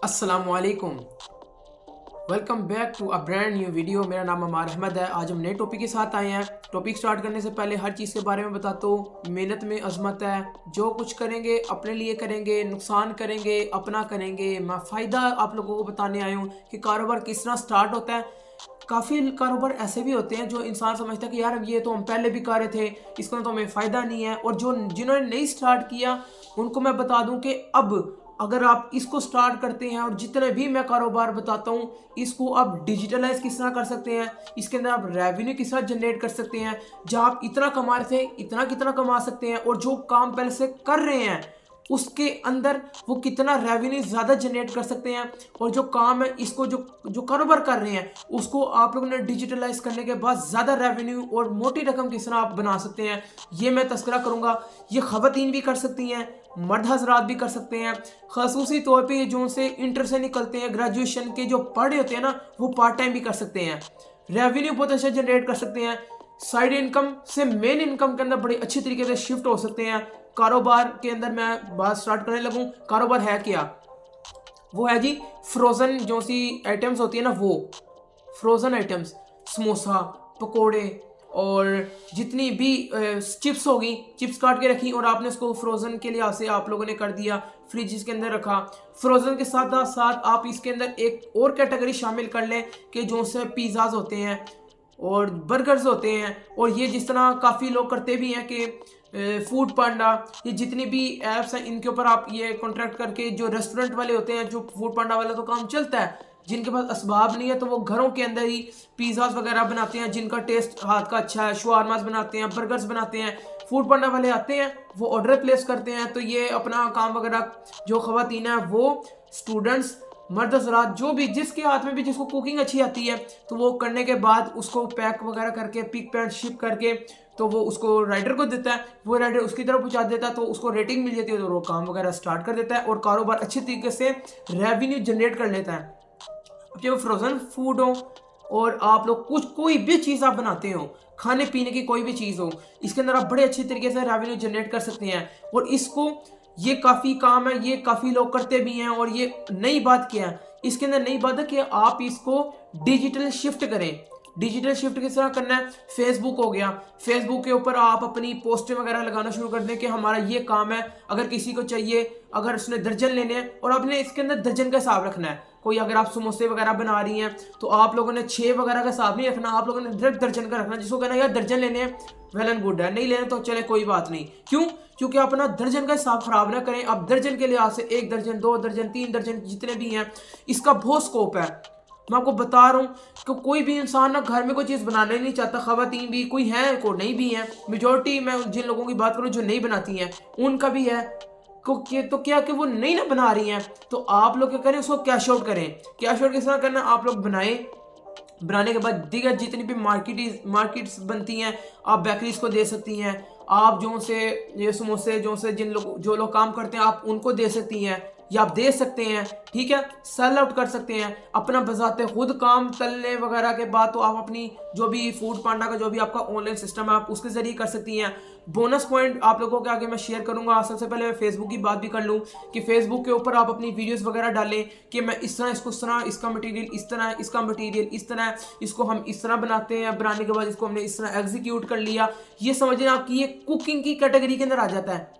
अस्सलामुअलैकुम। Welcome back to a brand new video. मेरा नाम अमार अहमद है। आज हम नए टॉपिक के साथ आए हैं। टॉपिक स्टार्ट करने से पहले हर चीज़ के बारे में बताता हूँ। मेहनत में अजमत है। जो कुछ करेंगे अपने लिए करेंगे, नुकसान करेंगे अपना करेंगे। मैं फ़ायदा आप लोगों को बताने आया हूँ कि कारोबार किस तरह स्टार्ट होता है। काफ़ी कारोबार ऐसे भी होते हैं जो इंसान समझता है कि यार ये तो हम पहले भी कर रहे थे, इसका तो हमें फ़ायदा नहीं है। और जो जिन्होंने नहीं स्टार्ट किया उनको मैं बता दूं कि अब अगर आप इसको स्टार्ट करते हैं और जितने भी मैं कारोबार बताता हूँ इसको आप डिजिटलाइज किस तरह कर सकते हैं, इसके अंदर आप रेवेन्यू किस तरह जनरेट कर सकते हैं। जहाँ आप इतना कमा रहे थे इतना कितना कमा सकते हैं, और जो काम पहले से कर रहे हैं उसके अंदर वो कितना रेवेन्यू ज़्यादा जनरेट कर सकते हैं। और जो काम है इसको जो जो कारोबार कर रहे हैं उसको आप लोगों ने डिजिटलाइज करने के बाद ज़्यादा रेवेन्यू और मोटी रकम किस तरह आप बना सकते हैं, ये मैं तस्करा करूँगा। ये ख़वातीन भी कर सकती हैं, मर्द हजरात भी कर सकते हैं। खसूसी तौर पे जो से इंटर से निकलते हैं, ग्रेजुएशन के जो पढ़े होते हैं ना, वो पार्ट टाइम भी कर सकते हैं। रेवेन्यू बहुत अच्छा जनरेट कर सकते हैं। साइड इनकम से मेन इनकम के अंदर बड़ी अच्छी तरीके से शिफ्ट हो सकते हैं। कारोबार के अंदर मैं बात स्टार्ट करने लगूं। कारोबार है क्या? वो है जी फ्रोज़न जो सी आइटम्स होती है ना, वो फ्रोज़न आइटम्स, समोसा, पकोड़े और जितनी भी चिप्स होगी, चिप्स काट के रखी और आपने उसको फ्रोज़न के लिए से आप लोगों ने कर दिया, फ्रिज के अंदर रखा। फ्रोज़न के साथ साथ आप इसके अंदर एक और कैटेगरी शामिल कर लें कि जो से पिज़्ज़ाज होते हैं और बर्गर्स होते हैं। और ये जिस तरह काफ़ी लोग करते भी हैं कि फूड पांडा, ये जितनी भी ऐप्स हैं इनके ऊपर आप ये कॉन्ट्रैक्ट करके, जो रेस्टोरेंट वाले होते हैं, जो फूड पांडा वाला तो काम चलता है, जिनके पास असबाब नहीं है तो वो घरों के अंदर ही पिज़्ज़ाज वगैरह बनाते हैं जिनका टेस्ट हाथ का अच्छा है, शवारमास बनाते हैं, बर्गर्स बनाते हैं। फूड पांडा वाले आते हैं, वो ऑर्डर प्लेस करते हैं, तो ये अपना काम वगैरह जो ख़वातीन है, वो स्टूडेंट्स, मर्द हज़रात, जो भी जिसके हाथ में भी जिसको कुकिंग अच्छी आती है, तो वो करने के बाद उसको पैक वगैरह करके पिक पैक शिप करके तो वो उसको राइडर को देता है, वो राइडर उसकी तरफ पहुंचा देता है, तो उसको रेटिंग मिल जाती है, तो वो काम वगैरह स्टार्ट कर देता है और कारोबार अच्छी तरीके से रेवेन्यू जनरेट कर लेता है। अब चाहे वो फ्रोजन फूड हो और आप लोग कुछ कोई भी चीज़ आप बनाते हो, खाने पीने की कोई भी चीज़ हो, इसके अंदर आप बड़े अच्छे तरीके से रेवेन्यू जनरेट कर सकते हैं। और इसको ये काफ़ी काम है, ये काफ़ी लोग करते भी हैं। और ये नई बात क्या है इसके अंदर? नई बात है कि आप इसको डिजिटल शिफ्ट करें। डिजिटल शिफ्ट किस तरह करना है? फेसबुक हो गया, फेसबुक के ऊपर आप अपनी पोस्टें वगैरह लगाना शुरू कर दें कि हमारा ये काम है, अगर किसी को चाहिए, अगर उसने दर्जन लेने हैं, और आपने इसके अंदर दर्जन का हिसाब रखना है। कोई अगर आप समोसे वगैरह बना रही हैं तो आप लोगों ने 6 वगैरह का हिसाब नहीं रखना, आप लोगों ने डायरेक्ट दर्जन का रखना। जिसको कहना यार दर्जन लेने हैं, वेल एंड गुड है, नहीं लेने तो चले कोई बात नहीं। क्यों? क्योंकि आप अपना दर्जन का हिसाब खराब ना करें। आप दर्जन के लिहाज से 1 दर्जन, 2 दर्जन, 3 दर्जन जितने भी हैं, इसका बहुत स्कोप है। मैं आपको बता रहा हूँ कि कोई भी इंसान ना घर में कोई चीज़ बनाना ही नहीं चाहता। ख़वातीन भी कोई हैं, को नहीं भी हैं। मेजोरिटी मैं जिन लोगों की बात करूँ जो नहीं बनाती हैं उनका भी है तो क्या कि वो नहीं ना बना रही हैं, तो आप लोग क्या करें, उसको कैश आउट करें। कैश आउट किस तरह करना? आप लोग बनाएं, बनाने के बाद दीगर जितनी भी मार्केट्स बनती हैं आप बेकरीज को दे सकती हैं। आप जो से ये समोसे जो से जो लोग काम करते हैं आप उनको दे सकती हैं, या आप दे सकते हैं, ठीक है, सेल आउट कर सकते हैं। अपना बजाते खुद काम तलने वगैरह के बाद तो आप अपनी जो भी फूड पांडा का जो भी आपका ऑनलाइन सिस्टम है आप उसके जरिए कर सकती हैं। बोनस पॉइंट आप लोगों के आगे मैं शेयर करूंगा। सबसे पहले मैं फेसबुक की बात भी कर लूँ कि फेसबुक के ऊपर आप अपनी वीडियोस वगैरह डालें कि मैं इस तरह इसको इस तरह, इसका मटेरियल इस तरह है, इसका मटेरियल इस तरह है, इसको हम इस तरह बनाते हैं, बनाने के बाद इसको हमने इस तरह एग्जीक्यूट कर लिया। ये समझिए आपकी ये कुकिंग की कैटेगरी के अंदर आ जाता है,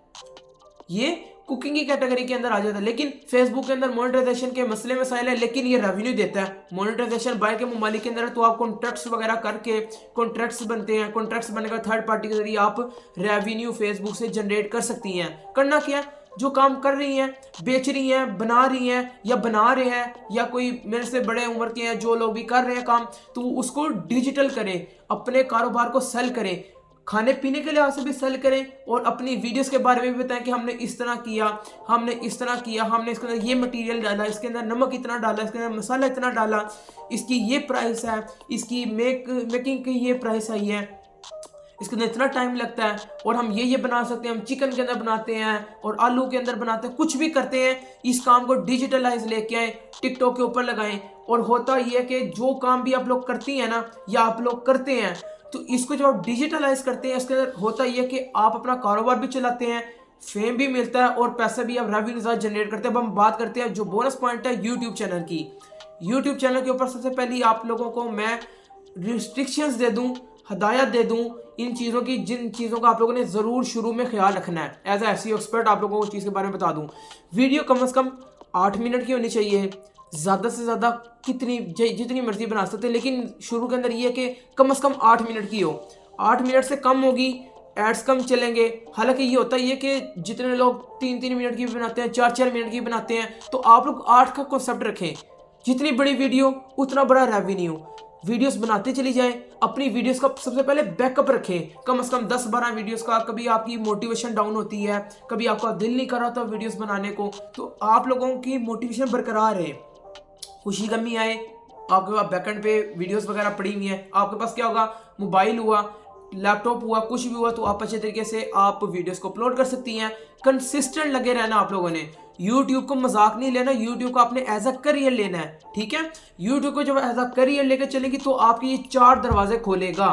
ये कुकिंग की कैटेगरी के अंदर आ जाता है। लेकिन फेसबुक के अंदर मोनेटाइजेशन के मसले मसाइल है, लेकिन ये रेवेन्यू देता है। मोनेटाइजेशन बाहर के ममालिक के अंदर है, तो आप कॉन्ट्रैक्ट्स वगैरह करके कॉन्ट्रैक्ट्स बनते हैं, कॉन्ट्रैक्ट्स बनने का थर्ड पार्टी के जरिए आप रेवेन्यू फेसबुक से जनरेट कर सकती हैं। करना क्या है? जो काम कर रही हैं, बेच रही हैं, बना रही हैं या बना रहे हैं, या कोई मेरे से बड़े उम्र के हैं जो लोग भी कर रहे हैं काम, तो उसको डिजिटल करें, अपने कारोबार को सेल करें, खाने पीने के लिहाज से भी सेल करें, और अपनी वीडियोस के बारे में भी बताएं कि हमने इस तरह किया, हमने इस तरह किया, हमने इसके अंदर ये मटेरियल डाला, इसके अंदर नमक इतना डाला, इसके अंदर मसाला इतना डाला, इसकी ये प्राइस है, इसकी मेकिंग की ये प्राइस है, ये इसके अंदर इतना टाइम लगता है, और हम ये बना सकते हैं, हम चिकन के अंदर बनाते हैं और आलू के अंदर बनाते हैं, कुछ भी करते हैं। इस काम को डिजिटलाइज लेके आए, टिकटॉक के ऊपर लगाएं। और होता यह कि जो काम भी आप लोग करती हैं ना, या आप लोग करते हैं, तो इसको जब आप डिजिटलाइज करते हैं इसके अंदर होता यह कि आप अपना कारोबार भी चलाते हैं, फेम भी मिलता है और पैसा भी आप रेवेन्यू ज़्यादा जनरेट करते हैं। अब हम बात करते हैं जो बोनस पॉइंट है यूट्यूब चैनल की। यूट्यूब चैनल के ऊपर सबसे पहले आप लोगों को मैं रिस्ट्रिक्शंस दे दूं, हदायत दे दूं इन चीज़ों की, जिन चीज़ों का आप लोगों ने ज़रूर शुरू में ख्याल रखना है। एज ए एसईओ एक्सपर्ट आप लोगों को चीज़ के बारे में बता दूं, वीडियो कम से कम 8 मिनट की होनी चाहिए, ज़्यादा से ज़्यादा जितनी मर्जी बना सकते हैं, लेकिन शुरू के अंदर ये है कि कम से कम 8 मिनट की हो। 8 मिनट से कम होगी एड्स कम चलेंगे। हालांकि ये होता है कि जितने लोग 3-3 मिनट की भी बनाते हैं, 4-4 मिनट की बनाते हैं, तो आप लोग 8 का कॉन्सेप्ट रखें। जितनी बड़ी वीडियो उतना बड़ा रेवेन्यू। वीडियोस बनाते चली जाएं, अपनी वीडियोस का सबसे पहले बैकअप रखें, कम से कम 10-12 वीडियोस का। कभी आपकी मोटिवेशन डाउन होती है, कभी आपका दिल नहीं कर रहा था वीडियोस बनाने को, तो आप लोगों की मोटिवेशन बरकरार रहे, खुशी गमी आए, आपके पास बैकएंड पे वीडियोस वगैरह पड़ी हुई हैं। आपके पास क्या होगा, मोबाइल हुआ, लैपटॉप हुआ, कुछ भी हुआ, तो आप अच्छे तरीके से आप वीडियोस को अपलोड कर सकती हैं। कंसिस्टेंट लगे रहना आप लोगों ने। यूट्यूब को मजाक नहीं लेना, यूट्यूब को आपने एज अ करियर लेना है, ठीक है। यूट्यूब को जब एज अ करियर लेकर चलेगी तो आपकी ये 4 दरवाजे खोलेगा।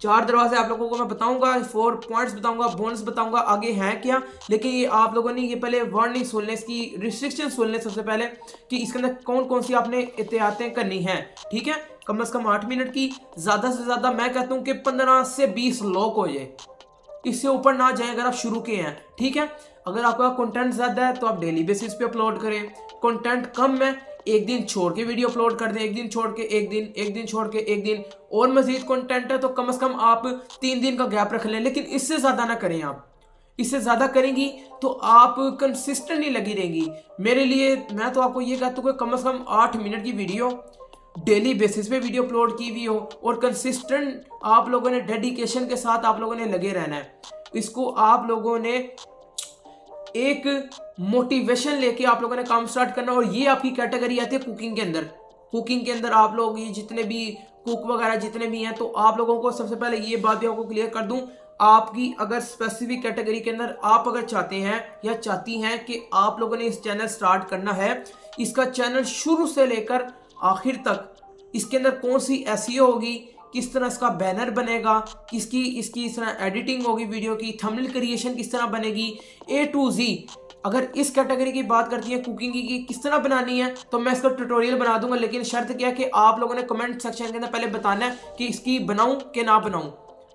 4 दरवाजे आप लोगों को मैं बताऊंगा, 4 पॉइंट्स बताऊंगा, बोनस बताऊंगा, आगे हैं क्या। लेकिन ये आप लोगों ने ये पहले वार्निंग सुनने, इसकी रिस्ट्रिक्शन सुनने सबसे पहले कि इसके अंदर कौन कौन सी आपने एहतियातें करनी है, ठीक है। कम से कम 8 मिनट की, ज़्यादा से ज़्यादा मैं कहता हूँ कि 15 से 20 लॉक हो जाए, इससे ऊपर ना जाए अगर आप शुरू के हैं, ठीक है। अगर आपका कंटेंट ज़्यादा है तो आप डेली बेसिस पे अपलोड करें। कंटेंट कम है, एक दिन छोड़ के वीडियो अपलोड कर दें, एक दिन छोड़ के एक दिन, एक दिन छोड़ के एक दिन। और मजीद कंटेंट है तो कम से कम आप 3 दिन का गैप रख लें, लेकिन इससे ज़्यादा ना करें। आप इससे ज़्यादा करेंगी तो आप कंसिस्टेंट नहीं लगी रहेंगी। मेरे लिए मैं तो आपको ये कहता हूँ कि कम से कम 8 मिनट की वीडियो डेली बेसिस पे वीडियो अपलोड की हुई हो और कंसिस्टेंट आप लोगों ने डेडिकेशन के साथ आप लोगों ने लगे रहना है। इसको आप लोगों ने एक मोटिवेशन लेके आप लोगों ने काम स्टार्ट करना। और ये आपकी कैटेगरी आती है कुकिंग के अंदर। कुकिंग के अंदर आप लोग ये जितने भी कुक वगैरह जितने भी हैं, तो आप लोगों को सबसे पहले ये बात भी आपको क्लियर कर दूं, आपकी अगर स्पेसिफिक कैटेगरी के अंदर आप अगर चाहते हैं या चाहती हैं कि आप लोगों ने इस चैनल स्टार्ट करना है, इसका चैनल शुरू से लेकर आखिर तक, इसके अंदर कौन सी एसईओ होगी, किस तरह इसका बैनर बनेगा, इसकी इस तरह एडिटिंग होगी वीडियो की, थंबनेल क्रिएशन किस तरह बनेगी, A to Z। अगर इस कैटेगरी की बात करती है कुकिंग की किस तरह बनानी है, तो मैं इसका ट्यूटोरियल बना दूंगा। लेकिन शर्त क्या है कि आप लोगों ने कमेंट सेक्शन के अंदर पहले बताना है कि इसकी बनाऊं कि ना बनाऊं,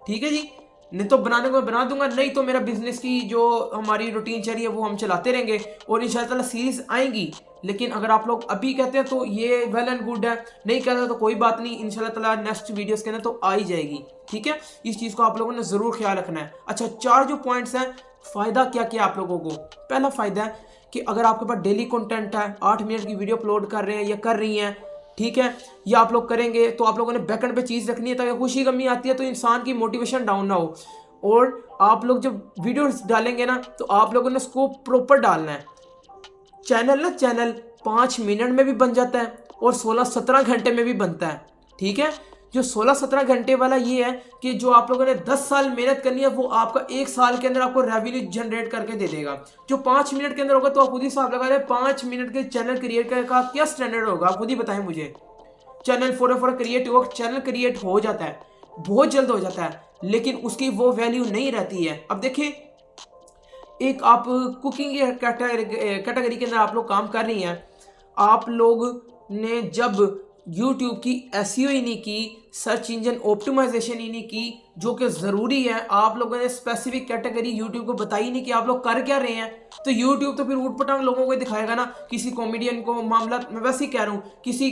ठीक है जी। नहीं तो बनाने को मैं बना दूंगा, नहीं तो मेरा बिजनेस की जो हमारी रूटीन चल रही है वो हम चलाते रहेंगे और इंशाल्लाह सीरीज आएंगी। लेकिन अगर आप लोग अभी कहते हैं तो ये वेल एंड गुड है, नहीं कहते तो कोई बात नहीं, इंशाल्लाह ताला नेक्स्ट वीडियोस के अंदर तो आ ही जाएगी, ठीक है। इस चीज़ को आप लोगों ने ज़रूर ख्याल रखना है। अच्छा, 4 जो पॉइंट्स हैं, फ़ायदा क्या क्या आप लोगों को। पहला फ़ायदा है कि अगर आपके पास डेली कंटेंट है, 8 मिनट की वीडियो अपलोड कर रहे हैं या कर रही हैं, ठीक है, या आप लोग करेंगे, तो आप लोगों ने बैकएंड पे चीज़ रखनी है ताकि खुशी गमी आती है तो इंसान की मोटिवेशन डाउन ना हो। और आप लोग जब वीडियो डालेंगे ना, तो आप लोगों ने उसको प्रॉपर डालना है। चैनल 5 मिनट में भी बन जाता है और 16-17 घंटे में भी बनता है, ठीक है। जो 16-17 घंटे वाला ये है कि जो आप लोगों ने 10 साल मेहनत करनी है, वो आपका 1 साल के अंदर आपको रेवेन्यू जनरेट करके दे देगा। जो 5 मिनट के अंदर होगा, तो आप खुद ही हिसाब लगा लें 5 मिनट के चैनल क्रिएट का क्या स्टैंडर्ड होगा, आप खुद ही बताएं मुझे। चैनल फॉर क्रिएट हो, चैनल क्रिएट हो जाता है, बहुत जल्द हो जाता है, लेकिन उसकी वो वैल्यू नहीं रहती है। अब देखिए, एक आप कुकिंग कैटेगरी के अंदर आप लोग काम कर रही हैं, आप लोग ने जब YouTube की एसईओ ही नहीं की, सर्च इंजन ऑप्टिमाइजेशन ही नहीं की, जो कि ज़रूरी है, आप लोगों ने स्पेसिफिक कैटेगरी YouTube को बताई नहीं कि आप लोग कर क्या रहे हैं, तो YouTube तो फिर ऊटपटांग लोगों को दिखाएगा ना। किसी कॉमेडियन को मामला, मैं वैसे ही कह रहा हूँ, किसी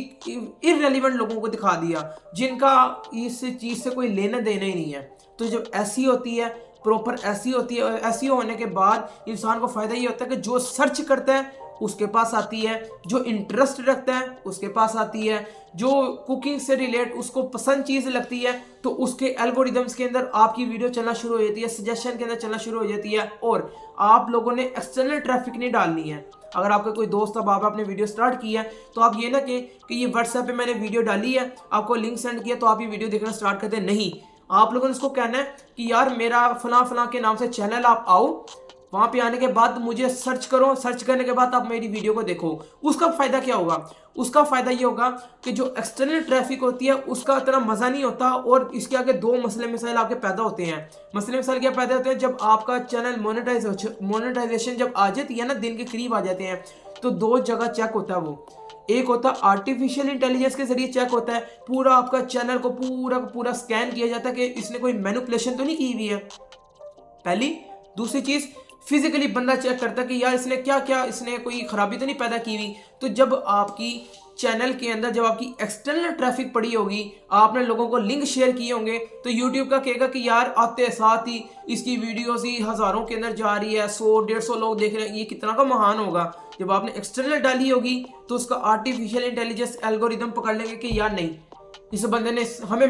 इररेलेवेंट लोगों को दिखा दिया जिनका इस चीज़ से कोई लेना देना ही नहीं है। तो जब एसईओ होती है, प्रॉपर एसईओ होती है, एसईओ होने के बाद इंसान को फ़ायदा ये होता है कि जो सर्च करता है उसके पास आती है, जो इंटरेस्ट रखता है उसके पास आती है, जो कुकिंग से रिलेट उसको पसंद चीज़ लगती है, तो उसके एल्गोरिदम्स के अंदर आपकी वीडियो चलना शुरू हो जाती है, सजेशन के अंदर चलना शुरू हो जाती है। और आप लोगों ने एक्सटर्नल ट्रैफिक नहीं डालनी है। अगर आपका कोई दोस्त अब आपने वीडियो स्टार्ट की है, तो आप ये ना कि ये व्हाट्सएप पे मैंने वीडियो डाली है, आपको लिंक सेंड किया तो आप ये वीडियो देखना स्टार्ट करते हैं, नहीं। आप लोगों ने उसको कहना है कि यार मेरा फलां फलां के नाम से चैनल, आप आओ, वहाँ पे आने के बाद मुझे सर्च करो, सर्च करने के बाद आप मेरी वीडियो को देखो। उसका फ़ायदा क्या होगा? उसका फ़ायदा ये होगा कि जो एक्सटर्नल ट्रैफिक होती है उसका इतना मज़ा नहीं होता, और इसके आगे दो मसले मसाइल आपके पैदा होते हैं। मसले मसाइल क्या पैदा होते हैं? जब आपका चैनल मोनेटाइजेशन जब आ जाती है ना, दिन के करीब आ जाते हैं, तो दो जगह चेक होता है वो। एक होता है आर्टिफिशियल इंटेलिजेंस के जरिए चेक होता है, पूरा आपका चैनल को पूरा पूरा स्कैन किया जाता है कि इसने कोई मैनिपुलेशन तो नहीं की हुई है, पहली। दूसरी चीज़, फिजिकली बंदा चेक करता है कि यार इसने क्या क्या, इसने कोई खराबी तो नहीं पैदा की हुई। तो जब आपकी चैनल के अंदर जब आपकी एक्सटर्नल ट्रैफिक पड़ी होगी, आपने लोगों को लिंक शेयर किए होंगे, तो यूट्यूब का कहेगा कि यार आते साथ ही इसकी वीडियोस ही हज़ारों के अंदर जा रही है, 100-150 लोग देख रहे हैं, ये कितना का महान होगा। जब आपने एक्सटर्नल डाली होगी तो उसका आर्टिफिशियल इंटेलिजेंस एल्गोरिदम पकड़ लेंगे कि यार नहीं, इस बंदे ने हमें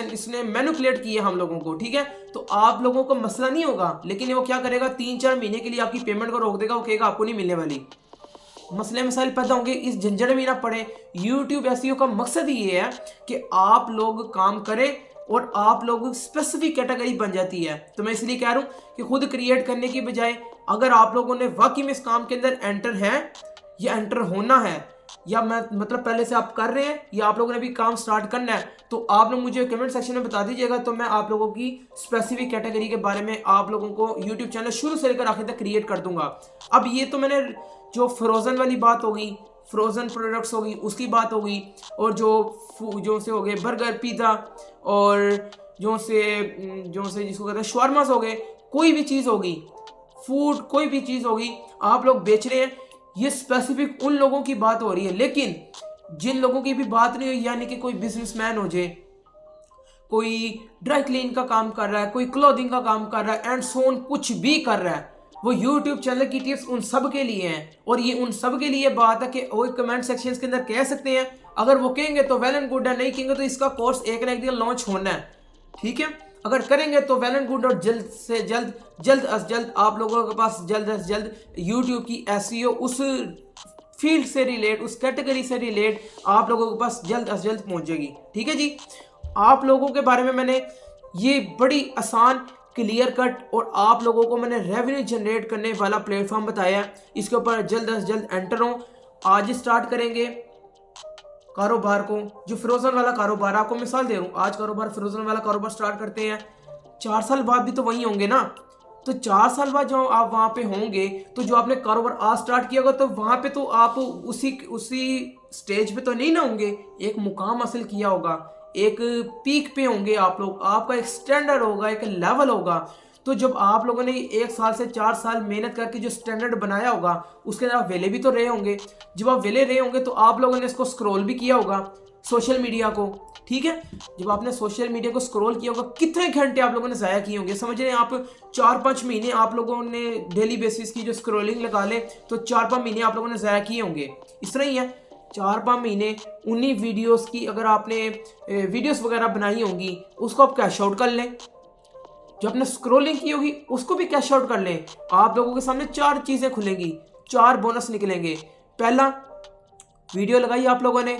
इसने मैनिपुलेट किया हम लोगों को, ठीक है। तो आप लोगों को मसला नहीं होगा, लेकिन वो क्या करेगा, 3-4 महीने के लिए आपकी पेमेंट को रोक देगा, वो कहेगा आपको नहीं मिलने वाली। मसले मसाइल पैदा होंगे, इस झंझट में ना पड़े। यूट्यूब एसईओ का मकसद ये है कि आप लोग काम करें और आप लोग स्पेसिफिक कैटेगरी बन जाती है। तो मैं इसलिए कह रहा हूँ कि खुद क्रिएट करने की बजाय अगर आप लोगों ने वाकई में इस काम के अंदर एंटर हैं या एंटर होना है, या मैं मतलब पहले से आप कर रहे हैं या आप लोगों ने भी काम स्टार्ट करना है, तो आप लोग मुझे कमेंट सेक्शन में बता दीजिएगा। तो मैं आप लोगों की स्पेसिफिक कैटेगरी के बारे में आप लोगों को यूट्यूब चैनल शुरू से लेकर आखिर तक क्रिएट कर दूंगा। अब ये तो मैंने जो फ्रोज़न वाली बात होगी, फ्रोज़न प्रोडक्ट्स होगी उसकी बात होगी, और जो से हो गए बर्गर, पिज़्ज़ा, और जो से जिसको कहते हैं शवारमास हो गए, कोई भी चीज़ होगी, फूड कोई भी चीज़ होगी आप लोग बेच रहे हैं, ये स्पेसिफिक उन लोगों की बात हो रही है। लेकिन जिन लोगों की भी बात नहीं हुई, यानी कि कोई बिजनेसमैन हो जाए, कोई ड्राई क्लीन का काम कर रहा है, कोई क्लोथिंग का काम कर रहा है, एंड सोन कुछ भी कर रहा है, वो यूट्यूब चैनल की टिप्स उन सब के लिए हैं। और ये उन सब के लिए बात है कि वो कमेंट सेक्शन के अंदर कह सकते हैं, अगर वो कहेंगे तो वेल एंड गुड है, नहीं कहेंगे तो इसका कोर्स एक ना एक दिन लॉन्च होना है, ठीक है। अगर करेंगे तो वेल एंड गुड, और जल्द से जल्द आप लोगों के पास जल्द से जल्द यूट्यूब की एसईओ उस फील्ड से रिलेट, उस कैटेगरी से रिलेट आप लोगों के पास जल्द से जल्द पहुंचेगी, ठीक है जी। आप लोगों के बारे में मैंने ये बड़ी आसान, क्लियर कट, और आप लोगों को मैंने रेवेन्यू जनरेट करने वाला प्लेटफॉर्म बताया है। इसके ऊपर जल्द से जल्द एंटर हो। आज स्टार्ट करेंगे कारोबार को, जो फ्रोजन वाला कारोबार, आपको मिसाल दे रहा हूँ, आज कारोबार फ्रोजन वाला कारोबार स्टार्ट करते हैं। 4 साल बाद भी तो वहीं होंगे ना, तो 4 साल बाद जो आप वहाँ पे होंगे, तो जो आपने कारोबार आज स्टार्ट किया होगा, तो वहाँ पे तो आप उसी स्टेज पे तो नहीं ना होंगे, एक मुकाम हासिल किया होगा, एक पीक पे होंगे आप लोग, आपका एक स्टैंडर्ड होगा, एक लेवल होगा। तो जब आप लोगों ने 1 साल से 4 साल मेहनत करके जो स्टैंडर्ड बनाया होगा, उसके अंदर आप वेले भी तो रहे होंगे। जब आप वेले रहे होंगे तो आप लोगों ने इसको स्क्रॉल भी किया होगा, सोशल मीडिया को, ठीक है। जब आपने सोशल मीडिया को स्क्रॉल किया होगा, कितने घंटे आप लोगों ने ज़ाया किए होंगे, समझ रहे हैं आप। 4-5 महीने आप लोगों ने डेली बेसिस की जो स्क्रॉलिंग लगा ले, तो 4-5 महीने आप लोगों ने ज़ाया किए होंगे। इस तरह ही है, 4-5 महीने उन्हीं वीडियोस की, अगर आपने वीडियोस वगैरह बनाई होंगी, उसको आप कैश आउट कर लें। जो आपने स्क्रॉलिंग की होगी उसको भी कैश आउट कर लें। आप लोगों के सामने 4 चीज़ें खुलेंगी, 4 बोनस निकलेंगे। पहला, वीडियो लगाई आप लोगों ने,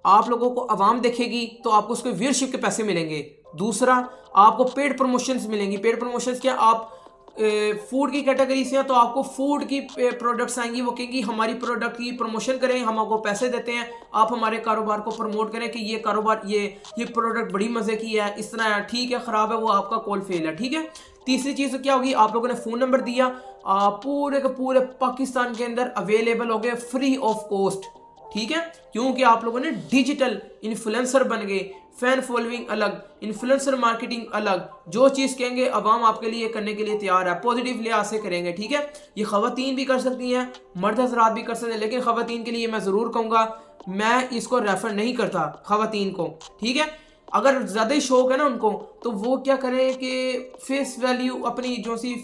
आप लोगों को आवाम देखेगी तो आपको उसके व्यूअरशिप के पैसे मिलेंगे। दूसरा, आपको पेड प्रमोशंस मिलेंगी। पेड प्रमोशंस क्या, आप फूड की कैटेगरी से हैं तो आपको फूड की प्रोडक्ट्स आएंगी, वो कहेंगी हमारी प्रोडक्ट की प्रमोशन करें, हम आपको पैसे देते हैं, आप हमारे कारोबार को प्रमोट करें कि ये कारोबार, ये प्रोडक्ट बड़ी मज़े की है, इस तरह है, ठीक है, ख़राब है, वो आपका कॉल फेल है, ठीक है। तीसरी चीज़ तो क्या होगी, आप लोगों ने फ़ोन नंबर दिया, पूरे के पूरे पाकिस्तान के अंदर अवेलेबल हो गए फ्री ऑफ कॉस्ट, ठीक है, क्योंकि आप लोगों ने डिजिटल इन्फ्लुएंसर बन गए। फैन फॉलोइंग अलग, इन्फ्लुएंसर मार्केटिंग अलग, जो चीज़ कहेंगे अवाम आपके लिए करने के लिए तैयार है, पॉजिटिव लिहाज से करेंगे, ठीक है। ये ख़वातीन भी कर सकती हैं, मर्द हज़रात भी कर सकते हैं, लेकिन ख़वातीन के लिए मैं ज़रूर कहूँगा, मैं इसको रेफ़र नहीं करता ख़वातीन को, ठीक है। अगर ज़्यादा ही शौक है ना उनको, तो वो क्या करें कि फेस वैल्यू अपनी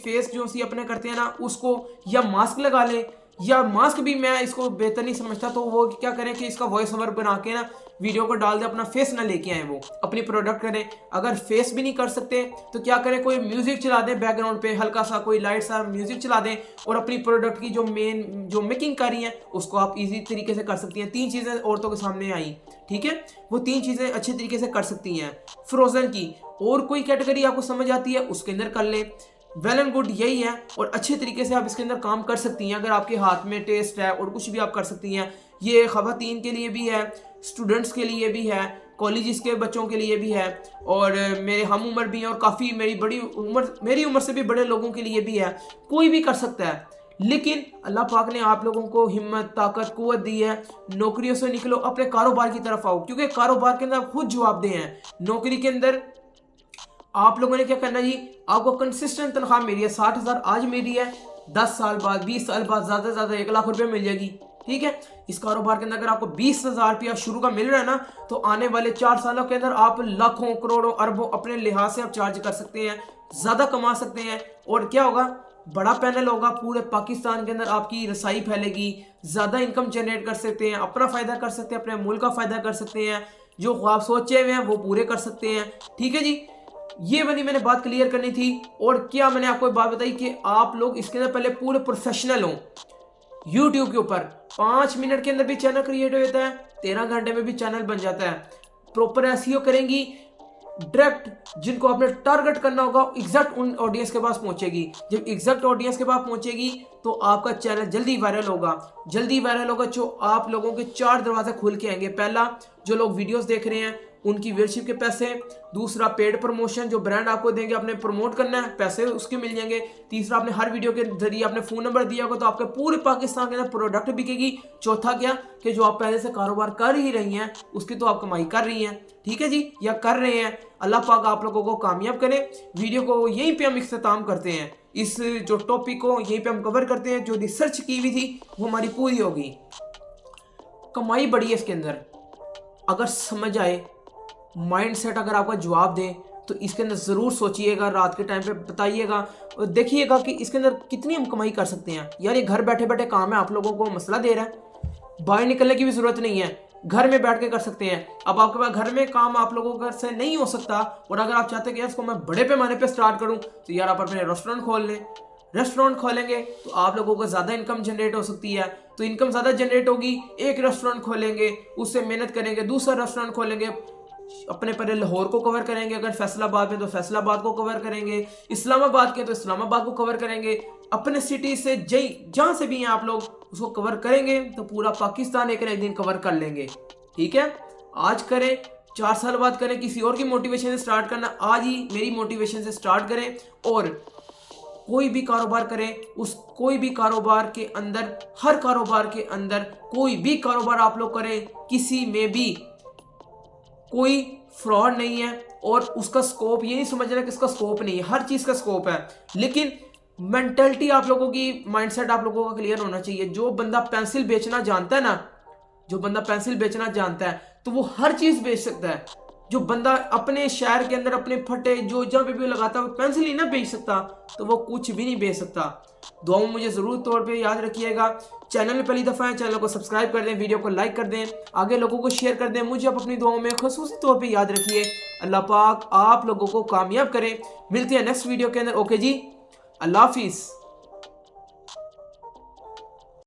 फेस अपने करते हैं ना, उसको या मास्क लगा लें, या मास्क भी मैं इसको बेहतर नहीं समझता, तो वो क्या करें कि इसका वॉइस ओवर बना के ना वीडियो को डाल दे, अपना फेस ना लेके आए, वो अपनी प्रोडक्ट करें। अगर फेस भी नहीं कर सकते तो क्या करें, कोई म्यूजिक चला दें बैकग्राउंड पे, हल्का सा कोई लाइट सा म्यूजिक चला दें, और अपनी प्रोडक्ट की जो मेकिंग कर रही है उसको आप इजी तरीके से कर सकती हैं। 3 चीज़ें औरतों के सामने आई, ठीक है, वो 3 चीज़ें अच्छे तरीके से कर सकती हैं फ्रोजन की। और कोई कैटेगरी आपको समझ आती है उसके अंदर कर लें। वेल एंड गुड यही है, और अच्छे तरीके से आप इसके अंदर काम कर सकती हैं अगर आपके हाथ में टेस्ट है, और कुछ भी आप कर सकती हैं। ये ख़वातीन के लिए भी है, स्टूडेंट्स के लिए भी है, कॉलेजेस के बच्चों के लिए भी है, और मेरे हम उम्र भी हैं, और काफ़ी मेरी उम्र से भी बड़े लोगों के लिए भी है। कोई भी कर सकता है, लेकिन अल्लाह पाक ने आप लोगों को हिम्मत, ताकत, कुव्वत दी है। नौकरियों से निकलो, अपने कारोबार की तरफ आओ, क्योंकि कारोबार के अंदर आप खुद जवाबदेह हैं। नौकरी के अंदर आप लोगों ने क्या करना जी, आपको कंसिस्टेंट तनख्वाह मिली है, 60,000 आज मिली है, 10 साल बाद, 20 साल बाद ज़्यादा से ज़्यादा 1 लाख रुपये मिल जाएगी। ठीक है, इस कारोबार के अंदर अगर आपको 20,000 रुपया शुरू का मिल रहा है ना, तो आने वाले 4 सालों के अंदर आप लाखों, करोड़ों, अरबों अपने लिहाज से आप चार्ज कर सकते हैं, ज़्यादा कमा सकते हैं। और क्या होगा, बड़ा पैनल होगा, पूरे पाकिस्तान के अंदर आपकी रसाई फैलेगी, ज़्यादा इनकम जनरेट कर सकते हैं, अपना फ़ायदा कर सकते हैं, अपने मुल्क का फ़ायदा कर सकते हैं, जो ख्वाब सोचे हुए हैं वो पूरे कर सकते हैं। ठीक है जी, ये वाली मैंने बात क्लियर करनी थी। और क्या मैंने आपको एक बात बताई कि आप लोग इसके अंदर पहले पूरे प्रोफेशनल हों। यूट्यूब के ऊपर 5 मिनट के अंदर भी चैनल क्रिएट हो जाता है, 13 घंटे में भी चैनल बन जाता है। प्रॉपर एसईओ करेंगी, डायरेक्ट जिनको आपने टारगेट करना होगा एग्जैक्ट उन ऑडियंस के पास पहुंचेगी। जब एग्जैक्ट ऑडियंस के पास पहुंचेगी तो आपका चैनल जल्दी वायरल होगा। जो आप लोगों के 4 दरवाजे खुल के आएंगे। पहला, जो लोग वीडियोस देख रहे हैं उनकी व्यूअरशिप के पैसे। दूसरा, पेड प्रमोशन, जो ब्रांड आपको देंगे, आपने प्रमोट करना है, पैसे उसके मिल जाएंगे। तीसरा, आपने हर वीडियो के जरिए आपने फ़ोन नंबर दिया होगा तो आपके पूरे पाकिस्तान के अंदर प्रोडक्ट बिकेगी। चौथा क्या, कि जो आप पहले से कारोबार कर ही रही हैं उसकी तो आप कमाई कर रही हैं। ठीक है जी, या कर रहे हैं। अल्लाह पाक आप लोगों को कामयाब करे। वीडियो को यहीं पे हम इख्तिताम करते हैं, इस जो टॉपिक को यहीं पे हम कवर करते हैं। जो रिसर्च की हुई थी वो हमारी पूरी होगी। कमाई बड़ी है इसके अंदर, अगर समझ आए, माइंडसेट अगर आपका जवाब दे तो इसके अंदर ज़रूर सोचिएगा, रात के टाइम पे बताइएगा और देखिएगा कि इसके अंदर कितनी हम कमाई कर सकते हैं। यार ये घर बैठे बैठे काम है, आप लोगों को मसला दे रहा है, बाहर निकलने की भी ज़रूरत नहीं है, घर में बैठ के कर सकते हैं। अब आपके पास घर में काम आप लोगों से नहीं हो सकता, और अगर आप चाहते हैं कि इसको मैं बड़े पैमाने पे स्टार्ट करूं, तो यार आप अपने रेस्टोरेंट खोल लें। रेस्टोरेंट खोलेंगे तो आप लोगों को ज़्यादा इनकम जनरेट हो सकती है। तो इनकम ज़्यादा जनरेट होगी, एक रेस्टोरेंट खोलेंगे, उससे मेहनत करेंगे, दूसरा रेस्टोरेंट खोलेंगे, अपने पहले लाहौर को कवर करेंगे, अगर फैसलाबाद में तो फैसलाबाद को कवर करेंगे, इस्लामाबाद के तो इस्लामाबाद को कवर करेंगे, अपने सिटी से जहाँ से भी हैं आप लोग उसको कवर करेंगे, तो पूरा पाकिस्तान एक न एक दिन कवर कर लेंगे। ठीक है, आज करें, 4 साल बाद करें, किसी और की मोटिवेशन से स्टार्ट करना, आज ही मेरी मोटिवेशन से स्टार्ट करें। और कोई भी कारोबार करें, उस कोई भी कारोबार के अंदर, हर कारोबार के अंदर कोई भी कारोबार आप लोग करें, किसी में भी कोई फ्रॉड नहीं है। और उसका स्कोप ये नहीं समझना कि इसका स्कोप नहीं है, हर चीज़ का स्कोप है। लेकिन मेंटलिटी आप लोगों की, माइंडसेट आप लोगों का क्लियर होना चाहिए। जो बंदा पेंसिल बेचना जानता है ना, जो बंदा पेंसिल बेचना जानता है तो वो हर चीज़ बेच सकता है। जो बंदा अपने शहर के अंदर अपने फटे जो जहाँ पे भी लगाता है वो पेंसिल ही ना बेच सकता, तो वो कुछ भी नहीं बेच सकता। दुआ में मुझे ज़रूर तौर पे याद रखिएगा। चैनल में पहली दफ़ा है, चैनल को सब्सक्राइब कर दें, वीडियो को लाइक कर दें, आगे लोगों को शेयर कर दें। मुझे आप अपनी दुआओं में ख़ुसूसी तौर पे याद रखिए। अल्लाह पाक आप लोगों को कामयाब करें। मिलते हैं नेक्स्ट वीडियो के अंदर। ओके जी, अल्लाह हाफिज़।